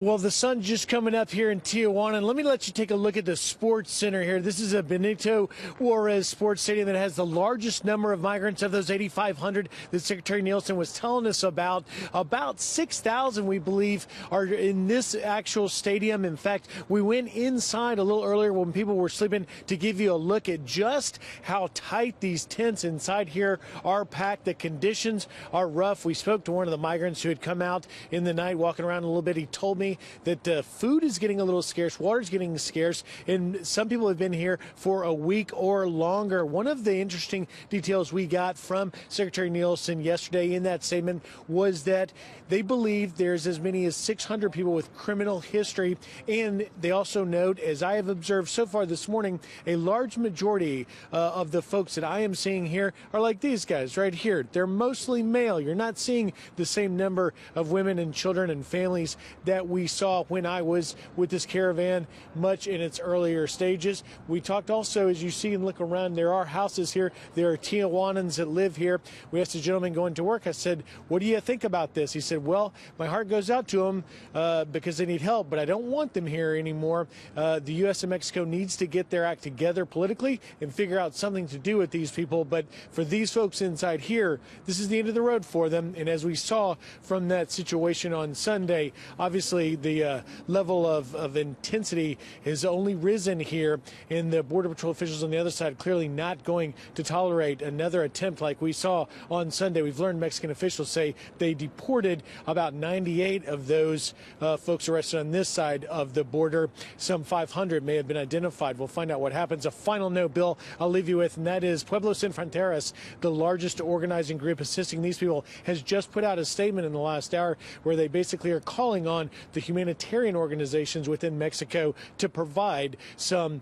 Well, the sun's just coming up here in Tijuana, and let me let you take a look at the sports center here. This is a Benito Juarez sports stadium that has the largest number of migrants of those 8,500 that Secretary Nielsen was telling us about. About 6,000, we believe, are in this actual stadium. In fact, we went inside a little earlier when people were sleeping to give you a look at just how tight these tents inside here are packed. The conditions are rough. We spoke to one of the migrants who had come out in the night walking around a little bit. He told me that food is getting a little scarce, water is getting scarce, and some people have been here for a week or longer. One of the interesting details we got from Secretary Nielsen yesterday in that statement was that they believe there's as many as 600 people with criminal history, and they also note, as I have observed so far this morning, a large majority of the folks that I am seeing here are like these guys right here. They're mostly male. You're not seeing the same number of women and children and families that we saw when I was with this caravan much in its earlier stages. We talked also, as you see and look around, there are houses here. There are Tijuanans that live here. We asked a gentleman going to work, I said, what do you think about this? He said, well, my heart goes out to them because they need help, but I don't want them here anymore. The U.S. and Mexico needs to get their act together politically and figure out something to do with these people. But for these folks inside here, this is the end of the road for them. And as we saw from that situation on Sunday, obviously the level of intensity has only risen here, and the Border Patrol officials on the other side clearly not going to tolerate another attempt like we saw on Sunday. We've learned Mexican officials say they deported about 98 of those folks arrested on this side of the border. Some 500 may have been identified. We'll find out what happens. A final note, Bill, I'll leave you with, and that is Pueblo Sin Fronteras, the largest organizing group assisting these people, has just put out a statement in the last hour where they basically are calling on the humanitarian organizations within Mexico to provide some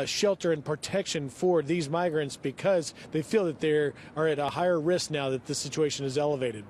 shelter and protection for these migrants because they feel that they are at a higher risk now that the situation is elevated.